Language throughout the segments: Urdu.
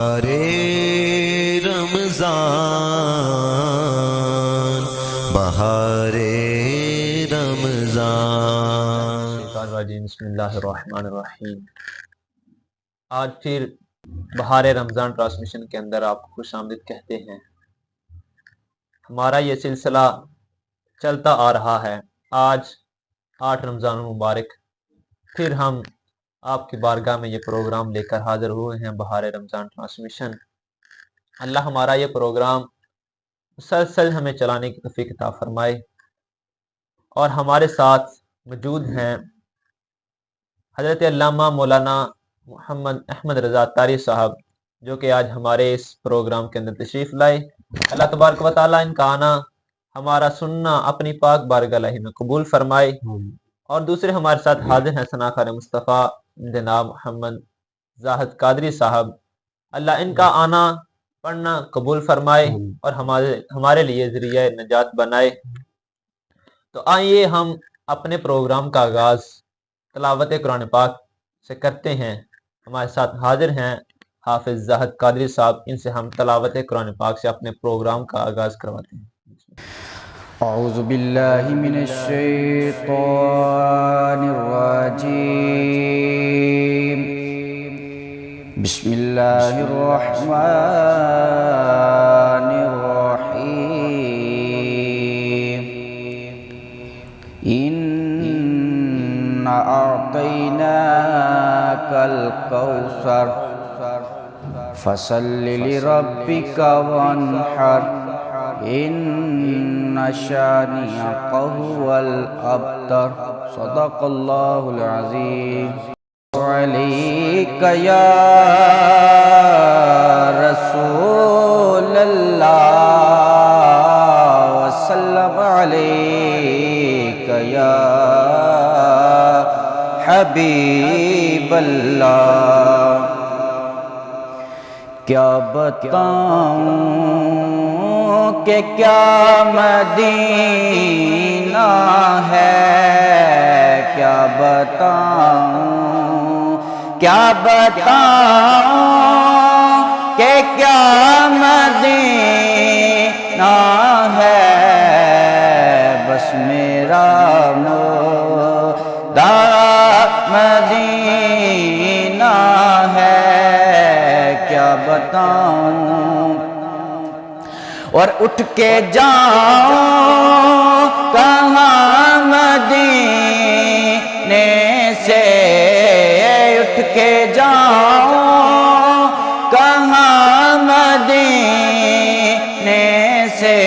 بہارے رمضان، بہارے رمضان۔ بسم اللہ الرحمن الرحیم۔ آج پھر بہار رمضان ٹرانسمیشن کے اندر آپ کو خوش آمدید کہتے ہیں۔ ہمارا یہ سلسلہ چلتا آ رہا ہے۔ آج 8 رمضان المبارک پھر ہم آپ کی بارگاہ میں یہ پروگرام لے کر حاضر ہوئے ہیں، بہار رمضان ٹرانسمیشن۔ اللہ ہمارا یہ پروگرام مسلسل ہمیں چلانے کی توفیق عطا فرمائے۔ اور ہمارے ساتھ موجود ہیں حضرت علامہ مولانا محمد احمد رضا تاری صاحب، جو کہ آج ہمارے اس پروگرام کے اندر تشریف لائے۔ اللہ تبارک و تعالیٰ ان کا آنا، ہمارا سننا اپنی پاک بارگاہ الہی میں قبول فرمائے۔ اور دوسرے ہمارے ساتھ حاضر ہیں ثناءخوار مصطفیٰ جناب محمد زاہد قادری صاحب، اللہ ان کا آنا پڑھنا قبول فرمائے اور ہمارے لیے ذریعہ نجات بنائے۔ تو آئیے ہم اپنے پروگرام کا آغاز تلاوت قرآن پاک سے کرتے ہیں۔ ہمارے ساتھ حاضر ہیں حافظ زاہد قادری صاحب، ان سے ہم تلاوت قرآن پاک سے اپنے پروگرام کا آغاز کرواتے ہیں۔ اعوذ باللہ من الشیطان الرجیم، بسم اللہ الرحمن الرحیم۔ اِنَّا أَعْطَيْنَاكَ الْكَوْثَرَ فَصَلِّ لِرَبِّكَ وَانْحَرْ إِنَّ شَانِئَكَ هُوَ الْأَبْتَرُ۔ صدق اللہ العظیم۔ علیک یا رسول اللہ وسلم علیک یا حبیب اللہ۔ کیا بتاؤں کہ کیا مدینہ ہے، کیا بتاؤں کہ کیا مدینہ ہے، بس میرا مدعا مدینہ ہے، کیا بتاؤں اور اٹھ کے جاؤں کہاں مدینے سے، اٹھ کے جاؤں کہاں مدینے سے،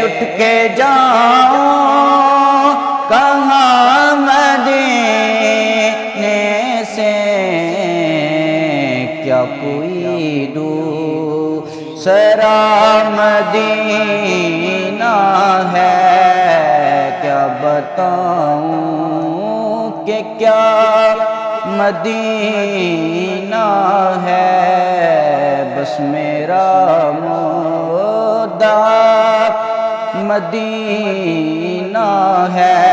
اٹھ کے جاؤں کہاں مدینے سے، کیا کوئی دوسرا مدینہ ہے، کیا بتاؤں کہ کیا مدینہ ہے، بس میرا مدعا مدینہ ہے۔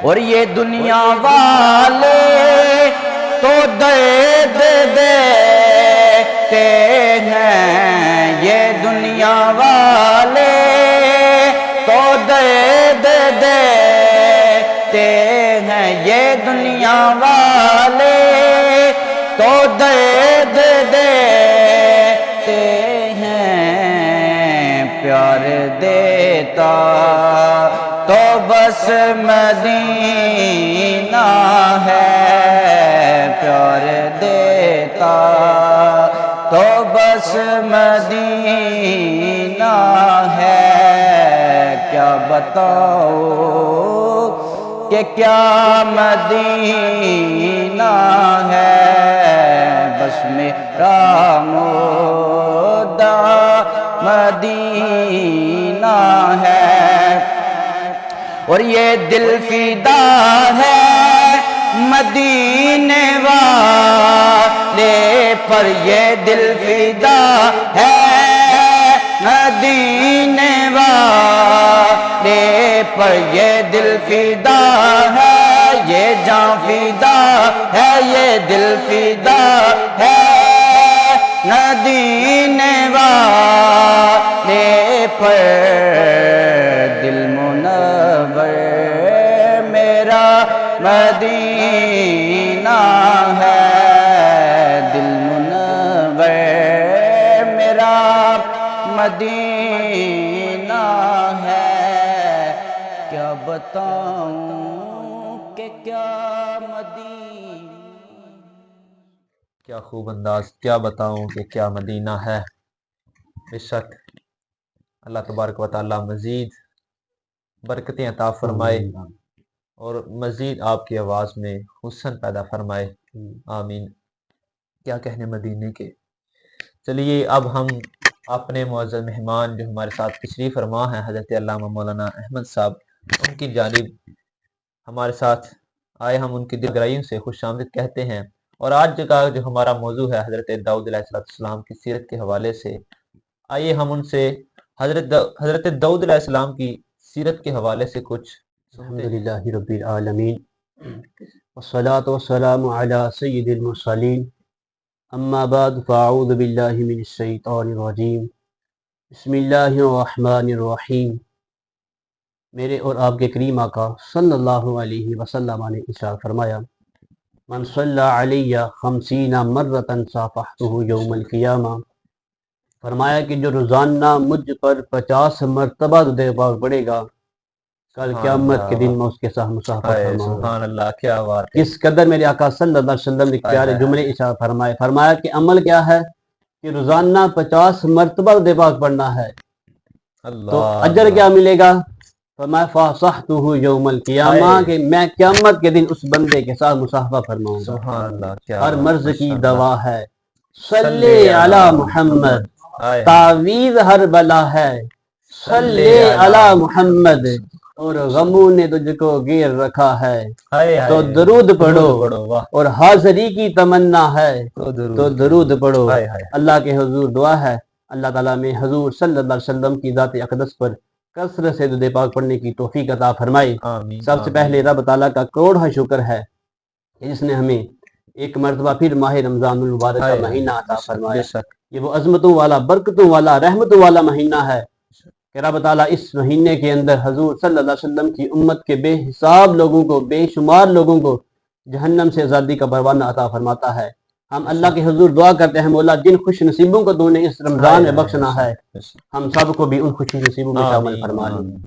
اور یہ دنیا والے تو درد دیتے ہیں، یہ دنیا والے تو درد دیتے ہیں، یہ دنیا والے تو درد دیتے ہیں، پیار دیتا تو بس مدینہ ہے، پیار دیتا تو بس مدینہ ہے، کیا بتاؤ کہ کیا مدینہ ہے، بس میرا مدعا مدینہ ہے۔ اور یہ دل فدا ہے مدینے والے پر، یہ دل فدا ہے مدینے والے پر، یہ دل فدا ہے، یہ جان فدا ہے، یہ دل فدا ہے بتاؤں کہ کیا مدینہ. کیا خوب انداز، کیا بتاؤں کہ کیا مدینہ ہے. بے شک اللہ تبارک و تعالی مزید برکتیں عطا فرمائے اور مزید آپ کی آواز میں حسن پیدا فرمائے. آمین. کیا کہنے مدینے کے. چلیے اب ہم اپنے معزز مہمان جو ہمارے ساتھ تشریف فرما ہیں حضرت علامہ مولانا احمد صاحب، ان کی جانب ہمارے ساتھ آئے، ہم ان کی دل گہرائیوں سے خوش آمدید کہتے ہیں. اور آج کا جو ہمارا موضوع ہے حضرت داؤد علیہ السلام کی سیرت کے حوالے سے، آئیے ہم ان سے حضرت داؤد علیہ السلام کی سیرت کے حوالے سے کچھ سنتے ہیں. الحمدللہ رب العالمین والصلاة والسلام علی سید المرسلین اما بعد فاعوذ باللہ من الشیطان الرجیم بسم اللہ الرحمن الرحیم. میرے اور آپ کے کریم آقا صلی اللہ علیہ وسلم نے ارشاد فرمایا من صلی علی 50 مرۃ صافحتہ یوم القیامہ. فرمایا کہ جو روزانہ مجھ پر 50 مرتبہ درود پاک پڑھے گا، کل قیامت کے دن میں اس کے ساتھ مصافحہ فرماؤں گا. سبحان اللہ، کیا بات ہے. کس قدر میرے آقا صلی اللہ علیہ وسلم نے پیارے جملے ارشاد فرمائے. فرمایا کہ عمل کیا ہے کہ روزانہ 50 مرتبہ درود پاک پڑھنا ہے. اللہ تو اجر کیا ملے گا؟ فرمایا فاصحتہ یوم القیامہ کہ میں قیامت کے دن اس بندے کے ساتھ مصافحہ فرماؤں گا. سبحان اللہ، کیا ہر بات. مرض کی ماشاء دوا اللہ. ہے صلی علی محمد، آئے. تعویذ ہر بلا ہے صلی علی محمد، اور غموں نے تجھ کو گیر رکھا ہے آئے آئے. تو درود پڑھو، واہ. اور حاضری کی تمنا ہے تو درود پڑھو. آئے آئے. اللہ کے حضور دعا ہے اللہ تعالیٰ میں حضور صلی اللہ علیہ وسلم کی ذات اقدس پر کثرت سے درود پاک پڑھنے کی توفیق عطا فرمائے. آمین. سب سے پہلے رب تعالیٰ کا کروڑہ شکر ہے کہ جس نے ہمیں ایک مرتبہ پھر ماہ رمضان المبارک کا مہینہ عطا فرمایا. بے شک. یہ وہ عظمتوں والا، برکتوں والا، رحمتوں والا مہینہ ہے کہ رب تعالیٰ اس مہینے کے اندر حضور صلی اللہ علیہ وسلم کی امت کے بے حساب لوگوں کو، بے شمار لوگوں کو جہنم سے آزادی کا پروانہ عطا فرماتا ہے. ہم اللہ کے حضور دعا کرتے ہیں مولا جن خوش نصیبوں کو تو نے اس رمضان میں بخشنا ہے، ہم سب کو بھی ان خوش نصیبوں میں شامل فرما لیں.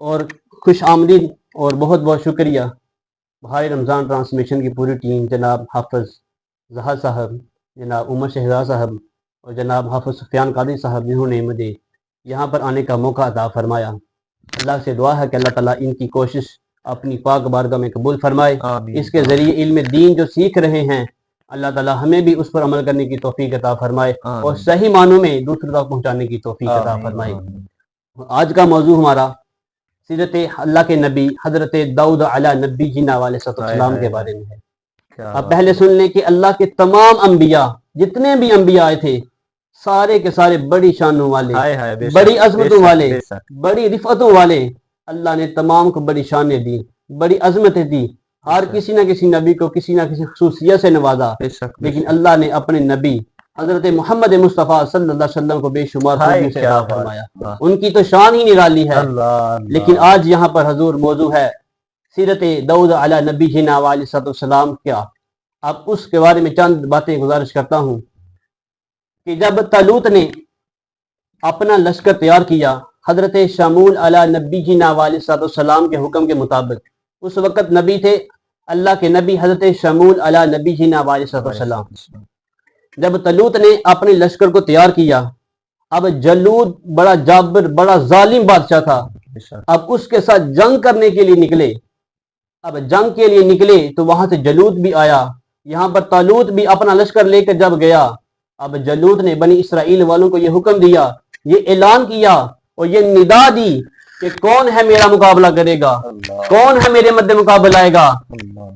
اور خوش آمدید اور بہت بہت شکریہ بہار رمضان ٹرانسمیشن کی پوری ٹیم، جناب حافظ ظہر صاحب، جناب عمر شہزاد صاحب اور جناب حافظ سفیان قادری صاحب، جنہوں نے مجھے یہاں پر آنے کا موقع عطا فرمایا. اللہ سے دعا ہے کہ اللہ تعالیٰ ان کی کوشش اپنی پاک بارگاہ میں قبول فرمائے. آمین. اس کے ذریعے علم دین جو سیکھ رہے ہیں اللہ تعالیٰ ہمیں بھی اس پر عمل کرنے کی توفیق عطا فرمائے آمین. اور صحیح معنوں میں دوسروں تک پہنچانے کی توفیق عطا آمین. فرمائے. آمین. آج کا موضوع ہمارا سیرت اللہ کے نبی حضرت داؤد علی نبی جینا علیہ السلام کے بارے میں ہے. کیا اب پہلے سن لیں کہ اللہ کے تمام انبیاء، جتنے بھی انبیاء آئے تھے، سارے کے سارے بڑی شانوں والے، آئے ہائے. بے شک. بڑی عظمتوں بے شک. والے، بے شک. بڑی رفعتوں والے. اللہ نے تمام کو بڑی شانیں دی، بڑی عظمتیں دی. ہر کسی نہ کسی نبی کو کسی نہ کسی خصوصیت سے نوازا، بے شک. بے لیکن شک. اللہ نے اپنے نبی حضرت محمد مصطفیٰ صلی اللہ علیہ وسلم کو بے شمار خوبیوں سے عطا فرمایا. ان کی تو شان ہی نرالی ہے. لیکن آج یہاں پر حضور موضوع ہے سیرت داؤد علی نبی جینا علیہ السلام. کیا اب اس کے بارے میں چند باتیں گزارش کرتا ہوں کہ جب طالوت نے اپنا لشکر تیار کیا حضرت شمول علی نبی جینا علیہ السلام کے حکم کے مطابق، اس وقت نبی تھے اللہ کے نبی حضرت شمول علی نبی جینا علیہ السلام. جب طالوت نے اپنے لشکر کو تیار کیا، اب جلود بڑا جابر، بڑا ظالم بادشاہ تھا. بے شک. اب اس کے ساتھ جنگ کرنے کے لیے نکلے. اب جنگ کے لیے نکلے تو وہاں سے جلود بھی آیا. یہاں پر طالوت بھی اپنا لشکر لے کر جب گیا، اب جلود نے بنی اسرائیل والوں کو یہ حکم دیا، یہ اعلان کیا اور یہ ندا دی کہ کون ہے میرا مقابلہ کرے گا، کون ہے میرے مد مقابل آئے گا.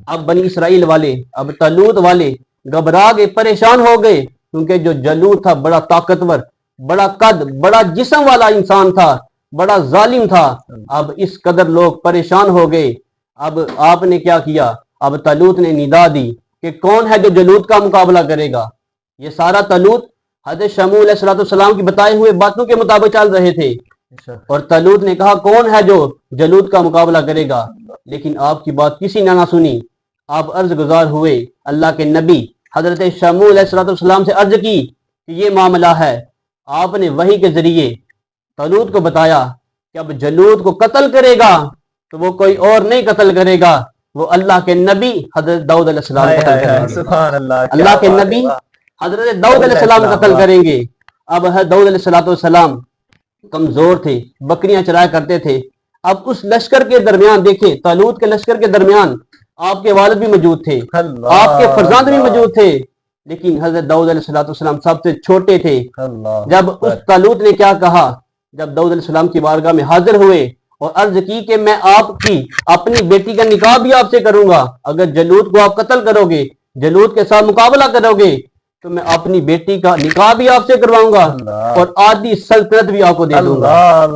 اب بنی اسرائیل والے، اب طالوت والے گھبرا گئے، پریشان ہو گئے، کیونکہ جو جلود تھا بڑا طاقتور، بڑا قد، بڑا جسم والا انسان تھا، بڑا ظالم تھا. اب اس قدر لوگ پریشان ہو گئے. اب آپ نے کیا کیا؟ اب طالوت نے ندا دی کہ کون ہے جو جلود کا مقابلہ کرے گا. یہ سارا طالوت حضرت شمول علیہ السلام کی بتائے ہوئے باتوں کے مطابق چل رہے تھے. اور طالوت نے کہا کون ہے جو جلود کا مقابلہ کرے گا. لیکن آپ کی بات کسی نے نہ سنی. آپ عرض گزار ہوئے، اللہ کے نبی حضرت شمول علیہ السلام سے عرض کی کہ یہ معاملہ ہے. آپ نے وحی کے ذریعے طالوت کو بتایا کہ اب جلود کو قتل کرے گا تو وہ کوئی اور نہیں قتل کرے گا, وہ اللہ کے نبی حضرت داؤد علیہ السلام قتل کریں گے. سبحان اللہ, اللہ کے نبی حضرت داؤد علیہ السلام قتل کریں گے. اب حضرت داؤد علیہ السلام کمزور تھے, بکریاں چرایا کرتے تھے. اب اس لشکر کے درمیان دیکھیں, طالوت کے لشکر کے درمیان آپ کے والد بھی موجود تھے, آپ کے فرزند بھی موجود تھے, لیکن حضرت داؤد علیہ السلام سب سے چھوٹے تھے. جب اس طالوت نے کیا کہا, جب داؤد علیہ السلام کی بارگاہ میں حاضر ہوئے اور عرض کی کہ میں آپ کی اپنی بیٹی کا نکاح بھی آپ سے کروں گا, اگر جلود کو آپ قتل کرو گے, جلود کے ساتھ مقابلہ کرو گے تو میں اپنی بیٹی کا نکاح بھی آپ سے کرواؤں گا اور آدھی سلطنت بھی آپ کو دے دوں گا.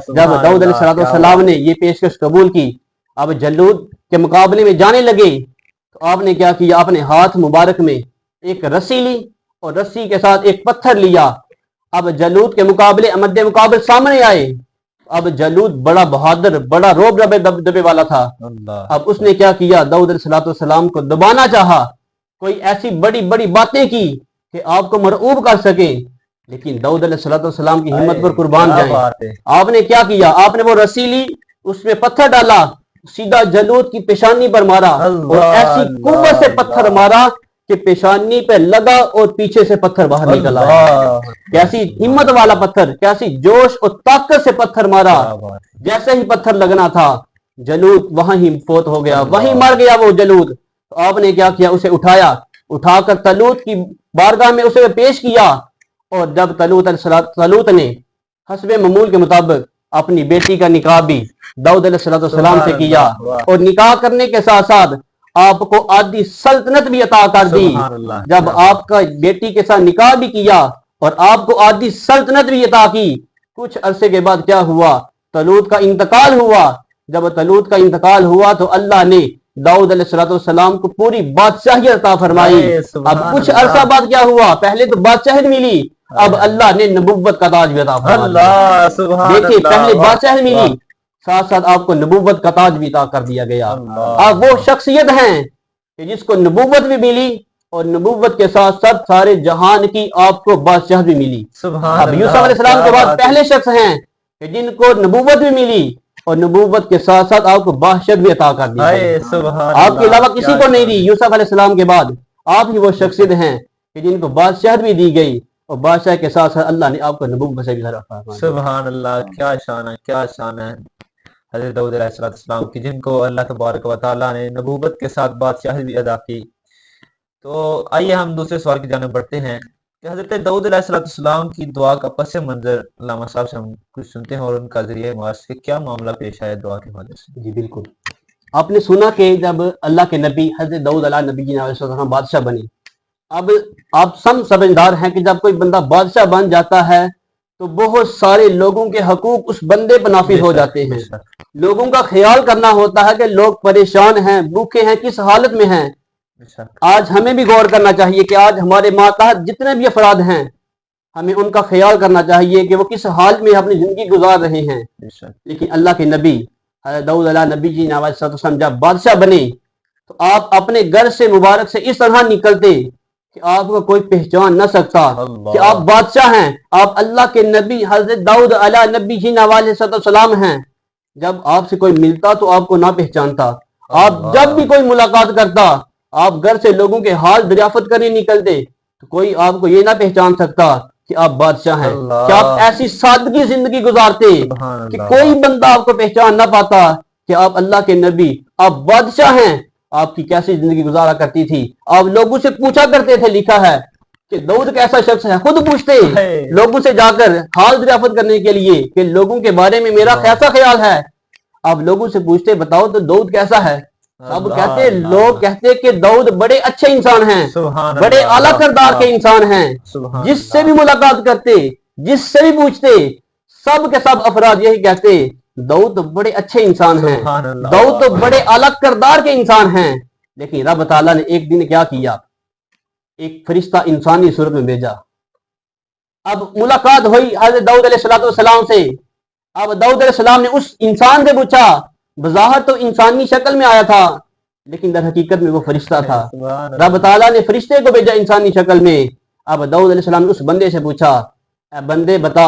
جب داؤد علیہ السلام نے یہ پیشکش قبول کی, اب جلود کے مقابلے میں جانے لگے تو آپ نے کیا کیا, اپنے ہاتھ مبارک میں ایک رسی لی اور رسی کے ساتھ ایک پتھر لیا. اب جلود کے مقابل سامنے آئے. اب جلود بڑا بہادر, بڑا روب دبے والا تھا. اب اس نے کیا کیا, داؤد علیہ السلام کو دبانا چاہا, کوئی ایسی بڑی بڑی باتیں کی کہ آپ کو مرعوب کر سکے, لیکن داؤد علیہ السلام کی ہمت پر قربان جائیں. آپ نے کیا کیا, آپ نے وہ رسی لی, اس میں پتھر ڈالا, سیدھا جلود کی پیشانی پر مارا اور ایسی قوت سے پتھر مارا کہ پیشانی پہ لگا اور پیچھے سے پتھر باہر نکل آیا. کیسی ہمت والا پتھر, کیسی جوش اور طاقت سے پتھر مارا. جیسے ہی پتھر لگنا تھا جلود وہاں ہی فوت ہو گیا, وہیں مر گیا وہ جلود. تو آپ نے کیا کیا, اسے اٹھا کر طالوت کی بارگاہ میں اسے پیش کیا. اور جب طالوت نے حسب معمول کے مطابق اپنی بیٹی کا نکاح بھی داؤد علیہ السلام سے کیا اور نکاح کرنے کے ساتھ ساتھ آپ کو آدھی سلطنت بھی عطا کر دی. جب آپ کا بیٹی کے ساتھ نکاح بھی کیا اور آپ کو آدھی سلطنت بھی عطا کی, کچھ عرصے کے بعد کیا ہوا, طالوت کا انتقال ہوا. جب طالوت کا انتقال ہوا تو اللہ نے داؤد علیہ السلام کو پوری بادشاہیت عطا فرمائی. اب کچھ عرصہ بعد کیا ہوا, پہلے تو بادشاہت ملی, اب اللہ نے نبوت کا تاج بھی عطا فرمایا. دیکھیں, پہلے بادشاہت ملی, ساتھ ساتھ آپ کو نبوت کا تاج بھی عطا کر دیا گیا. آپ وہ شخصیت ہیں کہ جس کو نبوت بھی ملی اور نبوت کے ساتھ ساتھ سارے جہان کی آپ کو بادشاہت بھی ملی. اب یوسف علیہ السلام کے بعد پہلے شخص ہیں کہ جن کو نبوت بھی ملی اور نبوت کے ساتھ ساتھ آپ کو بادشاہت بھی عطا کر دی. آپ کے علاوہ کسی کو نہیں دی. یوسف علیہ السلام کے بعد آپ ہی وہ شخصیت ہیں کہ جن کو بادشاہت بھی دی گئی اور بادشاہ کے ساتھ ساتھ اللہ نے آپ کو نبوت سے بھی عطا فرمایا. سبحان اللہ, کیا شان ہے, کیا شان ہے حضرت داؤد علیہ السلام کی, جن کو اللہ تبارک و تعالیٰ نے نبوت کے ساتھ بادشاہت بھی ادا کی. تو آئیے ہم دوسرے سوال کی جانب بڑھتے ہیں کہ حضرت داؤد علیہ السلام کی دعا کا پس منظر علامہ صاحب سے ہم کچھ سنتے ہیں اور ان کا ذریعہ معاش کے کیا معاملہ پیش آیا دعا کے حوالے سے. جی بالکل, آپ نے سنا کہ جب اللہ کے نبی حضرت داؤد علیہ نبی جی علیہ السلام بادشاہ بنے, اب آپ سب سمجھدار ہیں کہ جب کوئی بندہ بادشاہ بن جاتا ہے تو بہت سارے لوگوں کے حقوق اس بندے پر نافذ ہو جاتے ہیں. لوگوں کا خیال کرنا ہوتا ہے کہ لوگ پریشان ہیں, بھوکے ہیں, کس حالت میں ہیں. آج ہمیں بھی غور کرنا چاہیے کہ آج ہمارے ماتحت جتنے بھی افراد ہیں ہمیں ان کا خیال کرنا چاہیے کہ وہ کس حال میں اپنی زندگی گزار رہے ہیں. لیکن اللہ کے نبی حضرت داؤد علیہ نبی جی علیہ السلام جب بادشاہ بنے تو آپ اپنے گھر سے مبارک سے اس طرح نکلتے کہ آپ کو کوئی پہچان نہ سکتا کہ آپ بادشاہ ہیں, آپ اللہ کے نبی حضرت داؤد علیہ نبی جی علیہ السلام ہیں. جب آپ سے کوئی ملتا تو آپ کو نہ پہچانتا. آپ جب بھی کوئی ملاقات کرتا, آپ گھر سے لوگوں کے حال دریافت کرنے نکلتے تو کوئی آپ کو یہ نہ پہچان سکتا کہ آپ بادشاہ ہیں. کہ آپ ایسی سادگی زندگی گزارتے کہ کوئی بندہ آپ کو پہچان نہ پاتا کہ آپ اللہ کے نبی, آپ بادشاہ ہیں. آپ کی کیسی زندگی گزارا کرتی تھی. آپ لوگوں سے پوچھا کرتے تھے, لکھا ہے کہ داؤد کیسا شخص ہے, خود پوچھتے لوگوں سے جا کر حال دریافت کرنے کے لیے کہ لوگوں کے بارے میں میرا کیسا خیال ہے. آپ لوگوں سے پوچھتے بتاؤ تو داؤد کیسا ہے. اب کہتے, لوگ کہتے کہ داؤد بڑے اچھے انسان ہیں, بڑے اعلیٰ کردار کے انسان ہیں. جس سے بھی ملاقات کرتے, جس سے بھی پوچھتے, سب کے سب افراد یہی کہتے داؤد تو بڑے اچھے انسان ہیں, داؤد تو بڑے اعلیٰ کردار کے انسان ہیں. لیکن رب تعالیٰ نے ایک دن کیا کیا, ایک فرشتہ انسانی صورت میں بھیجا. اب ملاقات ہوئی حضرت داؤد علیہ السلام سے. اب داؤد علیہ السلام نے اس انسان سے پوچھا, بظاہر تو انسانی شکل میں آیا تھا لیکن در حقیقت میں وہ فرشتہ تھا. رب تعالیٰ نے فرشتے کو بھیجا انسانی شکل میں. اب داؤد علیہ السلام نے اس بندے سے پوچھا, اے بندے بتا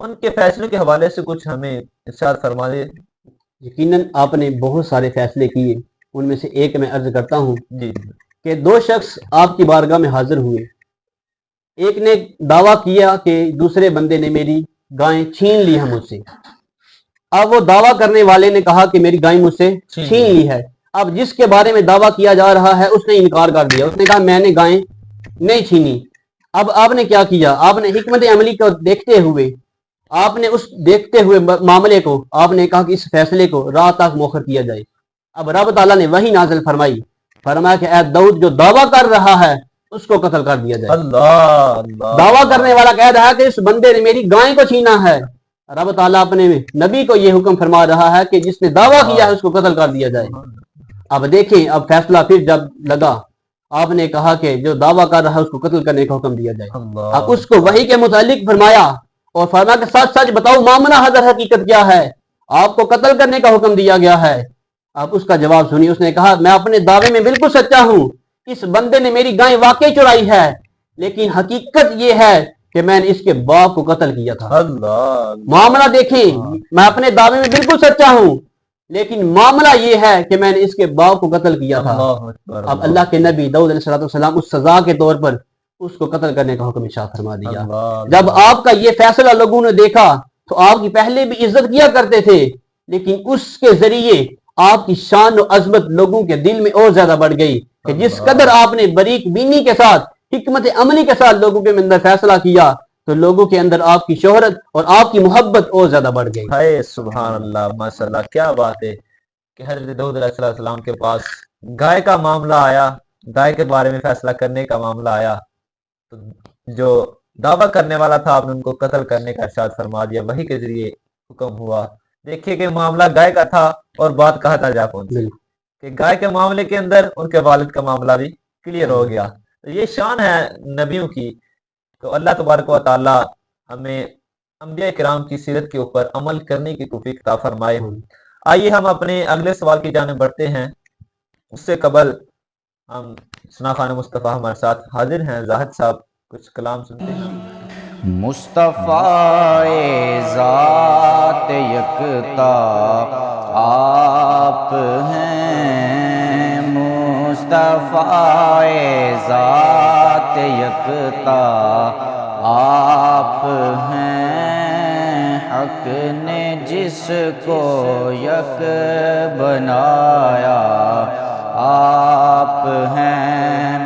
ان کے فیصلوں کے حوالے سے کچھ ہمیں ارشاد فرما دے۔ یقیناً آپ نے بہت سارے فیصلے کیے، ان میں سے ایک میں عرض کرتا ہوں جی کہ دو شخص آپ کی بارگاہ میں حاضر ہوئے۔ ایک نے دعویٰ کیا کہ دوسرے بندے نے میری گائیں چھین لی ہے مجھ سے۔ اب وہ دعویٰ کرنے والے نے کہا کہ میری گائیں مجھ سے چھین لی ہے۔ اب جس کے بارے میں دعویٰ کیا جا رہا ہے اس نے انکار کر دیا، اس نے کہا میں نے گائیں نہیں چھینی۔ اب آپ نے کیا کیا؟ آپ نے حکمت عملی کو دیکھتے ہوئے، آپ نے اس دیکھتے ہوئے معاملے کو آپ نے کہا کہ اس فیصلے کو رات تک مؤخر کیا جائے۔ اب رب تعالیٰ نے وحی نازل فرمائی، فرمایا کہ اے داؤد جو دعویٰ کر رہا ہے اس کو قتل کر دیا جائے۔ اللہ دعویٰ کرنے والا کہہ رہا ہے کہ اس بندے نے میری گائیں کو چھینا ہے، رب تعالیٰ اپنے نبی کو یہ حکم فرما رہا ہے کہ جس نے دعویٰ کیا ہے اس کو قتل کر دیا جائے۔ اب دیکھیں، اب فیصلہ پھر جب لگا، آپ نے کہا کہ جو دعویٰ کر رہا ہے اس کو قتل کرنے کا حکم دیا جائے۔ اب اس کو وحی کے متعلق فرمایا اور فرمایا کہ سچ سچ بتاؤ معاملہ حضر حقیقت کیا ہے، آپ کو قتل کرنے کا حکم دیا گیا ہے۔ اب اس کا جواب سنی، اس نے کہا میں اپنے دعوے میں بالکل سچا ہوں، اس بندے نے میری گائیں واقعی چرائی ہے، لیکن حقیقت یہ ہے کہ میں نے اس کے باپ کو قتل کیا تھا۔ معاملہ دیکھیں، میں اپنے دعوے میں بالکل سچا ہوں، لیکن معاملہ یہ ہے کہ میں نے اس کے باپ کو قتل کیا تھا۔ اب اللہ کے نبی داؤد علیہ السلام اس سزا کے طور پر اس کو قتل کرنے کا حکم ارشاد فرما دیا۔ جب آپ کا یہ فیصلہ لوگوں نے دیکھا تو آپ کی پہلے بھی عزت کیا کرتے تھے، لیکن اس کے ذریعے آپ کی شان و عظمت لوگوں کے دل میں اور زیادہ بڑھ گئی کہ جس قدر آپ نے باریک بینی کے ساتھ، حکمت عملی کے ساتھ لوگوں کے اندر فیصلہ کیا تو لوگوں کے اندر آپ کی شہرت اور آپ کی محبت اور زیادہ بڑھ گئی۔ ہائے سبحان اللہ، ماشاء اللہ، کیا بات ہے کہ حضرت داؤد علیہ السلام کے پاس گائے کا معاملہ آیا، گائے کے بارے میں فیصلہ کرنے کا معاملہ آیا تو جو دعویٰ کرنے والا تھا آپ نے ان کو قتل کرنے کا ارشاد فرما دیا، وحی کے ذریعے حکم ہوا۔ دیکھیے کہ معاملہ گائے کا تھا اور بات کہا تھا جا پہنچی کہ گائے کے معاملے کے اندر ان کے والد کا معاملہ بھی کلیئر ہو گیا۔ یہ شان ہے نبیوں کی۔ تو اللہ تبارک و تعالی ہمیں انبیاء کرام کی سیرت کے اوپر عمل کرنے کی توفیق عطا فرمائے۔ آئیے ہم اپنے اگلے سوال کی جانب بڑھتے ہیں، اس سے قبل ہم ثنا خان مصطفیٰ ہمارے ساتھ حاضر ہیں، زاہد صاحب کچھ کلام سنتے ہیں۔ مصطفیٰ ذات یکتا آپ ہیں، مصطفیٰ ذات یکتا آپ ہیں، حق نے جس کو یک بنایا آپ ہیں،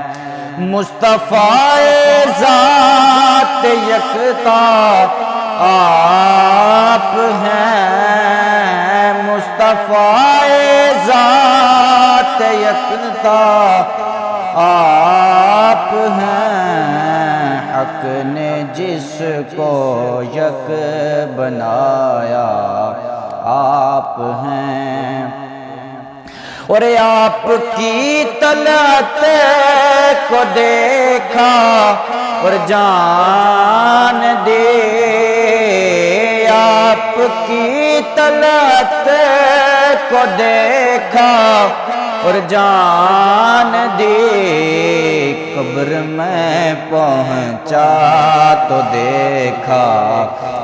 مصطفیٰ ذات یکتا آپ ہیں، مصطفیٰ ذات یکتا آپ ہیں، حق نے جس کو یک بنایا آپ ہیں، اور آپ کی طلعت کو دیکھا اور جان دے، آپ کی طلعت کو دیکھا اور جان دی، قبر میں پہنچا تو دیکھا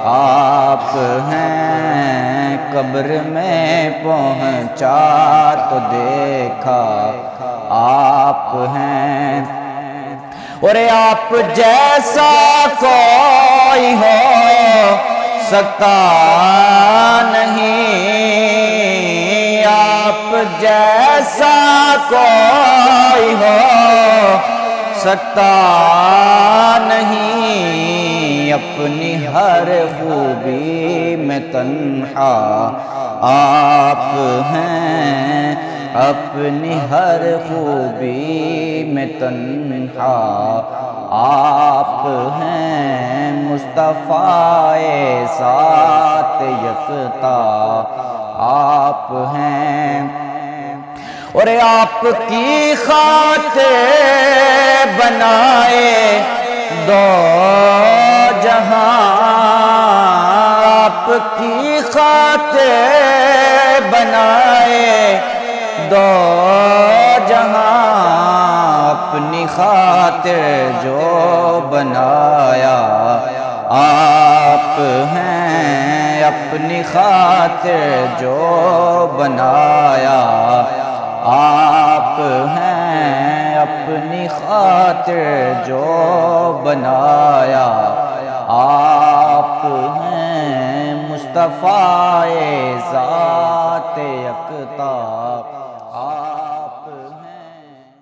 آپ ہیں، قبر میں پہنچا تو دیکھا آپ ہیں، اور آپ جیسا کوئی ہو سکتا نہیں، آپ جیسا کوئی ہو سکتا نہیں، اپنی ہر خوبی میں تنہا آپ ہیں، اپنی ہر خوبی میں تنہا آپ ہیں، مصطفیٰ ذات یکتا آپ ہیں، اور آپ کی خاطر بنائے دو جہاں، آپ کی خاطر بنائے دو جہاں، اپنی خاطر جو بنایا آپ ہیں، اپنی خاطر جو بنایا آپ ہیں، اپنی خاطر جو بنایا آپ ہیں، مصطفیٰ ذات یکتا آپ ہیں۔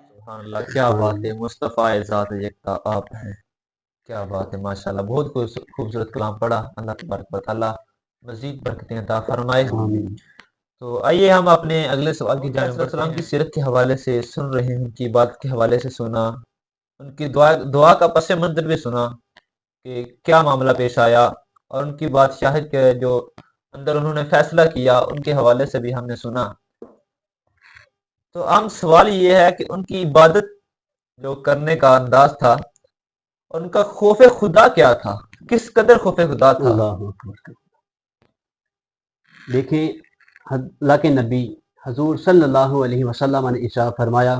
سبحان اللہ، کیا بات ہے، مصطفیٰ ذات یکتا آپ ہیں، کیا بات ہے، ماشاءاللہ، بہت خوبصورت کلام پڑھا۔ اللہ تبارک و تعالیٰ مزید برکتیں عطا فرمائے۔ تو آئیے ہم اپنے اگلے سوال کی جانب بڑھتے ہیں۔ السلام کی سیرت کے حوالے سے سن رہے ہیں، ان کی بات کے حوالے سے سنا، ان کی دعا کا پس منظر بھی سنا کہ کیا معاملہ پیش آیا، اور ان کی بادشاہت کے جو اندر انہوں نے فیصلہ کیا ان کے حوالے سے بھی ہم نے سنا۔ تو عام سوال یہ ہے کہ ان کی عبادت جو کرنے کا انداز تھا، ان کا خوف خدا کیا تھا، کس قدر خوف خدا تھا؟ اللہ اکبر۔ دیکھیں، اللہ کے نبی حضور صلی اللہ علیہ وسلم نے ارشاد فرمایا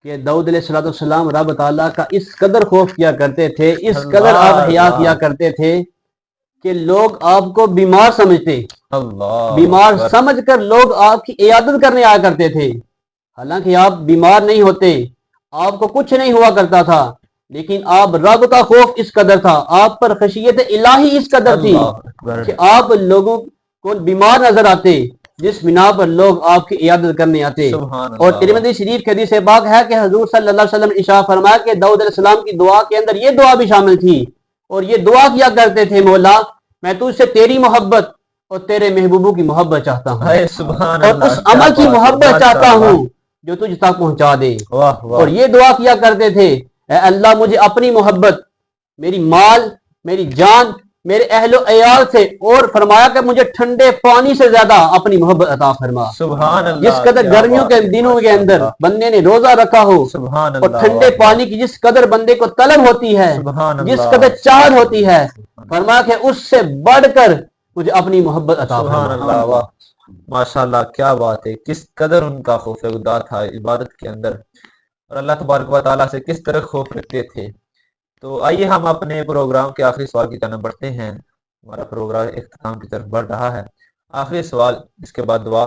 کہ داؤد علیہ السلام رب تعالیٰ کا اس قدر خوف کیا کرتے تھے، اس قدر آپ حیا کیا کرتے تھے کہ لوگ آپ کو بیمار سمجھتے، اللہ بیمار اکبر۔ سمجھ کر لوگ آپ کی عیادت کرنے آیا کرتے تھے، حالانکہ آپ بیمار نہیں ہوتے، آپ کو کچھ نہیں ہوا کرتا تھا، لیکن آپ رب کا خوف اس قدر تھا، آپ پر خشیت الہی اس قدر تھی اللہ اکبر۔ کہ آپ لوگوں کو بیمار نظر آتے، جس بنا پر لوگ آپ کی عیادت کرنے آتے۔ سبحان اور اللہ۔ ترمذی شریف کے حدیث پاک ہے کہ حضور صلی اللہ علیہ وسلم نے ارشاد فرمایا کہ داؤد علیہ السلام کی دعا کے اندر یہ دعا بھی شامل تھی، اور یہ دعا کیا کرتے تھے، مولا میں تجھ سے تیری محبت اور تیرے محبوبوں کی محبت چاہتا ہوں، ہائے سبحان اور اللہ، اس کیا عمل کی بات ہے، محبت چاہتا ماشاءاللہ۔ ہوں جو تجھ تک پہنچا دے۔ واہ واہ۔ اور یہ دعا کیا کرتے تھے، اے اللہ مجھے اپنی محبت، میری مال، میری جان، میرے اہل و عیال سے، اور فرمایا کہ مجھے ٹھنڈے پانی سے زیادہ اپنی محبت عطا فرما۔ سبحان اللہ، جس قدر کیا گرمیوں بات کے ہے، دنوں کے اندر ماشاءاللہ۔ بندے نے روزہ رکھا ہو، سبحان اور اللہ، ٹھنڈے واہ پانی کی جس قدر بندے کو طلب ہوتی ہے، سبحان جس اللہ، قدر چاہت ہوتی ہے، فرمایا کہ اس سے بڑھ کر مجھے اپنی محبت عطا سبحان فرما۔ اللہ، واہ ماشاءاللہ، کیا بات ہے، کس قدر ان کا خوف خدا تھا عبادت کے اندر، اور اللہ تبارک و تعالیٰ سے کس طرح خوف رکھتے تھے۔ تو آئیے ہم اپنے پروگرام کے آخری سوال کی جانب بڑھتے ہیں، ہمارا پروگرام اختتام کی طرف بڑھ رہا ہے۔ آخری سوال، اس کے بعد دعا۔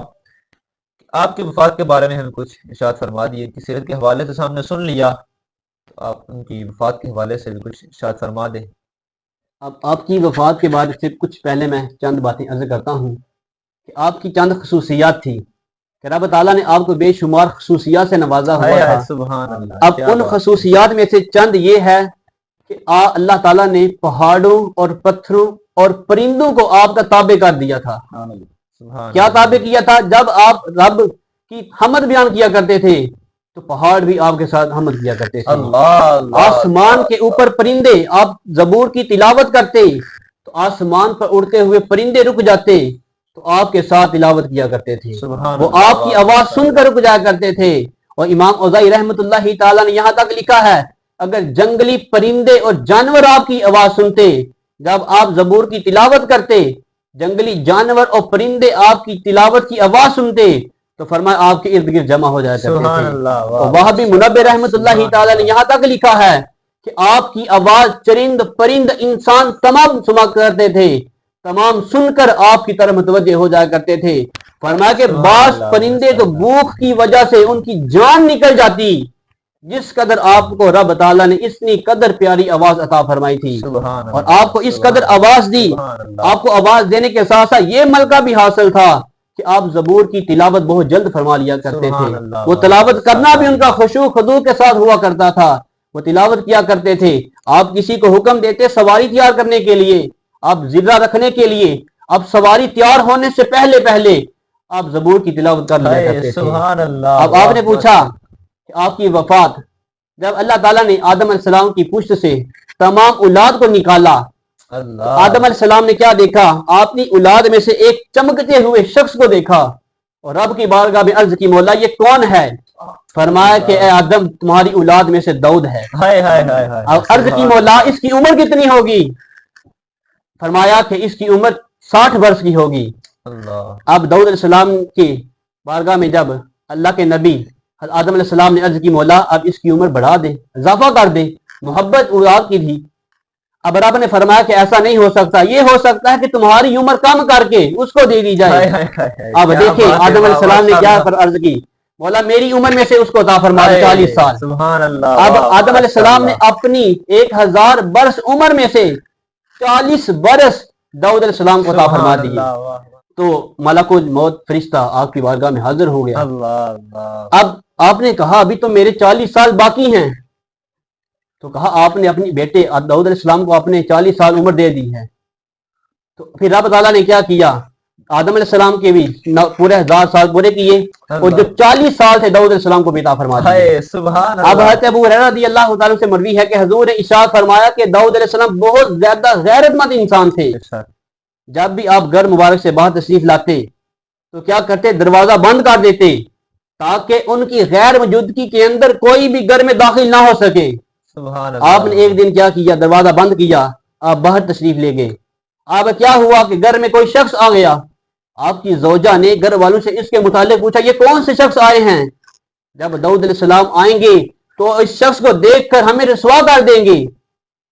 آپ کی وفات کے بارے میں ہمیں کچھ ارشاد فرما دیے، کہ سیرت کے حوالے سے ہم نے سن لیا، تو آپ ان کی وفات کے حوالے سے بھی کچھ ارشاد فرما دیں۔ اب آپ کی وفات کے بعد سے کچھ پہلے میں چند باتیں عرض کرتا ہوں کہ آپ کی چند خصوصیات تھی کہ رب تعالیٰ نے آپ کو بے شمار خصوصیات سے نوازا ہوا ہائے تھا۔ ہائے سبحان اللہ، اب کیا ان بات ہے۔ خصوصیات میں سے چند یہ ہے کہ اللہ تعالیٰ نے پہاڑوں اور پتھروں اور پرندوں کو آپ کا تابع کر دیا تھا۔ سبحان کیا اللہ۔ تابع کیا تھا؟ جب آپ رب کی حمد بیان کیا کرتے تھے تو پہاڑ بھی آپ کے ساتھ حمد کیا کرتے تھے۔ اللہ اللہ، آسمان کے اوپر پرندے، آپ زبور کی تلاوت کرتے تو آسمان پر اڑتے ہوئے پرندے رک جاتے تو آپ کے ساتھ تلاوت کیا کرتے تھے، سبحان وہ اللہ، آپ کی آواز سن کر رک جایا کرتے تھے۔ اور امام اوزائی رحمۃ اللہ تعالیٰ نے یہاں تک لکھا ہے، اگر جنگلی پرندے اور جانور آپ کی آواز سنتے جب آپ زبور کی تلاوت کرتے، جنگلی جانور اور پرندے آپ کی تلاوت کی آواز سنتے تو فرمایا آپ کے ارد گرد جمع ہو جایا کرتے سبحان تھے۔ اللہ، اور وہاں بھی منبع رحمۃ اللہ تعالیٰ نے یہاں تک لکھا ہے کہ آپ کی آواز چرند پرند انسان تمام سنا کرتے تھے، تمام سن کر آپ کی طرف متوجہ ہو جایا کرتے تھے۔ فرمایا کہ بعض پرندے تو بھوک کی وجہ سے ان کی جان نکل جاتی، جس قدر آپ کو رب تعالیٰ نے اتنی قدر پیاری آواز عطا فرمائی تھی، سبحان اور اللہ، آپ کو اس قدر آواز دی۔ سبحان اللہ۔ آپ کو آواز دینے کے ساتھ ساتھ یہ ملکہ بھی حاصل تھا کہ آپ زبور کی تلاوت بہت جلد فرما لیا کرتے تھے۔ سبحان اللہ، وہ تلاوت کرنا بھی ان کا خشوع خضوع کے ساتھ ہوا کرتا تھا، وہ تلاوت کیا کرتے تھے۔ آپ کسی کو حکم دیتے سواری تیار کرنے کے لیے، آپ زرہ رکھنے کے لیے، اب سواری تیار ہونے سے پہلے پہلے آپ زبور کی تلاوت کر لیا کرتے تھے۔ سبحان اللہ۔ اب آپ نے پوچھا کہ آپ کی وفات، جب اللہ تعالیٰ نے آدم علیہ السلام کی پشت سے تمام اولاد کو نکالا، اللہ، آدم علیہ السلام نے کیا دیکھا؟ اپنی اولاد میں سے ایک چمکتے ہوئے شخص کو دیکھا، اور رب کی بارگاہ میں عرض کی، مولا یہ کون ہے؟ فرمایا کہ اے آدم تمہاری اولاد میں سے داؤد ہے۔ ہائے ہائے ہائے ہائے، اب عرض کی، مولا اس کی عمر کتنی ہوگی؟ فرمایا کہ اس کی عمر 60 برس کی ہوگی۔ اللہ، اب داؤد علیہ السلام کی بارگاہ میں جب اللہ کے نبی آدم علیہ السلام نے عرض کی، مولا اب اس کی عمر بڑھا دے، اضافہ کر دے، محبت اولاد کی تھی۔ اب رب نے فرمایا کہ ایسا نہیں ہو سکتا، یہ ہو سکتا ہے کہ تمہاری عمر کم کر کے اس کو دے دی جائے۔ اب دیکھیں آدم علیہ السلام نے کیا عرض کی، مولا میری عمر میں سے اس کو عطا فرما دے 40 سال۔ سبحان اللہ۔ اب آدم علیہ السلام نے اپنی 1000 برس عمر میں سے 40 برس داؤد علیہ السلام کو عطا فرما دیے۔ تو ملک الموت فرشتہ آپ کی بارگاہ میں حاضر ہو گیا۔ اب آپ نے کہا ابھی تو میرے 40 سال باقی ہیں، تو کہا آپ نے اپنی بیٹے داؤد علیہ السلام کو اپنے 40 سال عمر دے دی ہے۔ تو پھر رب تعالیٰ نے کیا کیا، آدم علیہ السلام کے بھی پورے 1000 سال پورے کیے، اور جو 40 سال تھے داؤد علیہ السلام کو بھی عطا فرما دیے۔ سبحان اب حضرت ابو ہریرہ رضی اللہ تعالیٰ سے مروی ہے کہ حضور نے ارشاد فرمایا کہ داؤد علیہ السلام بہت زیادہ غیرت مند انسان تھے۔ جب بھی آپ گھر مبارک سے باہر تشریف لاتے تو کیا کرتے، دروازہ بند کر دیتے تاکہ ان کی غیر موجودگی کے اندر کوئی بھی گھر میں داخل نہ ہو سکے۔ سبحان آپ نے ایک دن کیا کیا، دروازہ بند کیا، آپ باہر تشریف لے گئے۔ اب کیا ہوا کہ گھر میں کوئی شخص آ گیا، آپ کی زوجہ نے گھر والوں سے اس کے متعلق پوچھا یہ کون سے شخص آئے ہیں؟ جب داؤد علیہ السلام آئیں گے تو اس شخص کو دیکھ کر ہمیں رسوا کر دیں گے۔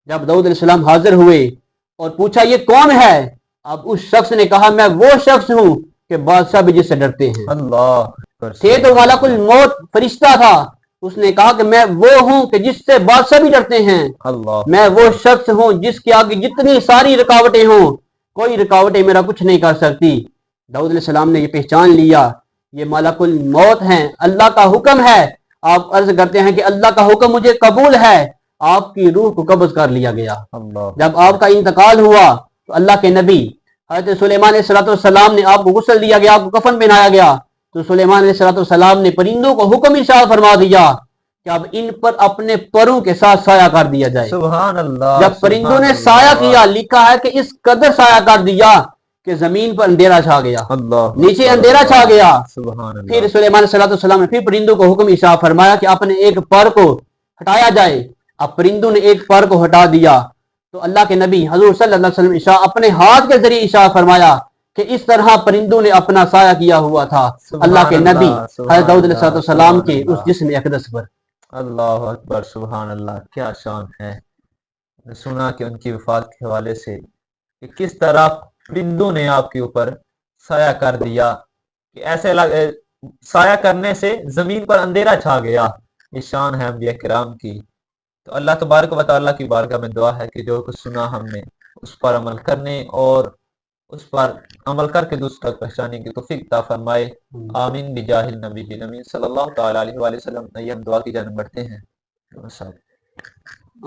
جب داؤد علیہ السلام حاضر ہوئے اور پوچھا یہ کون ہے، اب اس شخص نے کہا میں وہ شخص ہوں کہ بادشاہ بھی جس سے ڈرتے ہیں۔ اللہ تھے تو ملک الموت فرشتہ تھا، اس نے کہا کہ میں وہ ہوں کہ جس سے بادشاہ بھی ڈرتے ہیں، میں وہ شخص ہوں جس کے آگے جتنی ساری رکاوٹیں ہوں کوئی رکاوٹیں میرا کچھ نہیں کر سکتی۔ داؤد علیہ السلام نے یہ پہچان لیا یہ ملک الموت ہیں، اللہ کا حکم ہے۔ آپ عرض کرتے ہیں کہ اللہ کا حکم مجھے قبول ہے، آپ کی روح کو قبض کر لیا گیا۔ جب آپ کا انتقال ہوا تو اللہ کے نبی حضرت سلیمان علیہ السلام نے آپ کو غسل دیا گیا، آپ کو کفن پہنایا گیا، تو سلیمان علیہ السلام نے پرندوں کو حکم ارشاد فرما دیا کہ اب ان پر اپنے پروں کے ساتھ سایہ کر دیا جائے۔ سبحان اللہ۔ جب پرندوں نے سایہ کیا، لکھا ہے کہ اس قدر سایہ کر دیا کہ زمین پر اندھیرا چھا گیا، نیچے اندھیرا چھا گیا۔ پھر سلیمان علیہ السلام نے پھر پرندوں کو حکم ارشاد فرمایا کہ اپنے ایک پر کو ہٹایا جائے۔ اب پرندوں نے ایک پر کو ہٹا دیا تو اللہ کے نبی حضور صلی اللہ علیہ وسلم اپنے ہاتھ کے ذریعے ارشاد فرمایا کہ اس طرح پرندوں نے اپنا سایہ کیا ہوا تھا اللہ کے نبی حضرت داؤد علیہ السلام کے اس جسم اقدس پر۔ اللہ اکبر، سبحان اللہ، کیا شان ہے۔ سنا کہ ان کی وفات کے حوالے سے کہ کس طرح پرندوں نے آپ کے اوپر سایہ کر دیا کہ ایسے سایہ کرنے سے زمین پر اندھیرا چھا گیا۔ یہ شان ہے انبیاء کرام کی۔ تو اللہ تبارک و تعالیٰ کی بارگاہ میں دعا ہے کہ جو کچھ سنا ہم نے اس پر عمل کرنے اور اس پر عمل کر کے دوسروں تک پہنچانے کی توفیق عطا فرمائے۔ آمین بجاہ النبی الامین صلی اللہ تعالی علیہ وآلہ وسلم۔ ہم دعا کی جانب بڑھتے ہیں۔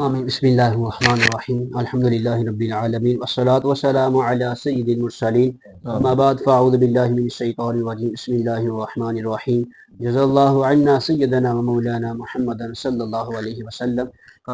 آمین۔ بسم اللہ الرحمن الرحیم، الحمدللہ رب العالمین، والصلاة والسلام علی سید المرسلین، اما بعد فاعوذ باللہ من الشیطان الرجیم، بسم اللہ الرحمن الرحیم، جزا اللہ عنا سیدنا و مولانا محمد صلی اللہ علیہ وسلم۔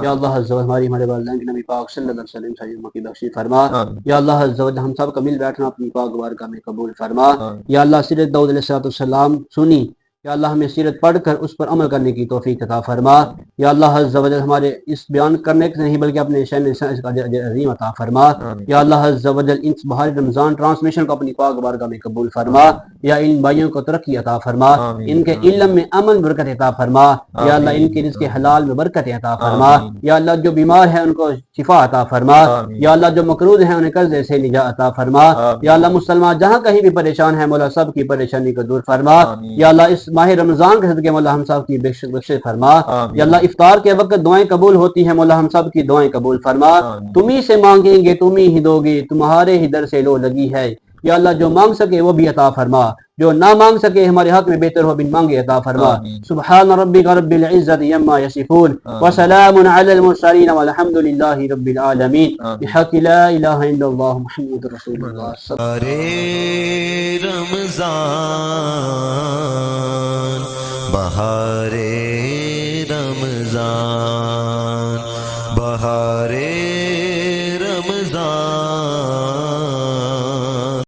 یا اللہ عز و جل ہماری ہمارے والدین کے نبی پاک صلی اللہ علیہ وسلم سے امت کی بخشی فرما۔ یا اللہ عز و جل ہم سب کا مل بیٹھنا اپنی پاک بارگاہ میں قبول فرما۔ یا اللہ سیرت داؤد علیہ السلام سنی، یا اللہ ہمیں سیرت پڑھ کر اس پر عمل کرنے کی توفیق عطا فرما۔ یا اللہ عز و جل ہمارے اس بیان کرنے کے نہیں بلکہ اپنے شان عظیم عطا فرما۔ یا اللہ عز و جل ان بہار رمضان ٹرانسمیشن کو اپنی پاک بارگاہ میں قبول فرما۔ یا ان بھائیوں کو ترقی عطا فرما، ان کے علم میں امن برکت عطا فرما۔ یا اللہ ان کے رزق حلال میں برکت عطا فرما۔ یا اللہ جو بیمار ہیں ان کو شفا عطا فرما۔ یا اللہ جو مقروض ہیں انہیں قرض سے نجات عطا فرما۔ یا اللہ مسلمان جہاں کہیں بھی پریشان ہیں مولا سب کی پریشانی کو دور فرما۔ یا اللہ اس ماہ رمضان کے صدقے مولا ہم سب کی بخشش فرما۔ یا اللہ افطار کے وقت دعائیں قبول ہوتی ہیں مولا ہم سب کی دعائیں قبول فرما۔ تم ہی سے مانگیں گے تم ہی دو گے، تمہارے ہی در سے لو لگی ہے۔ یا اللہ جو مانگ سکے وہ بھی عطا فرما، جو نہ مانگ سکے ہمارے حق میں بہتر ہو بن مانگے عطا فرما۔ سبحان ربک رب العزت عما یصفون وسلام علی المرسلین والحمد للہ رب العالمین بحق لا الہ الا اللہ محمد رسول اللہ۔ رمضان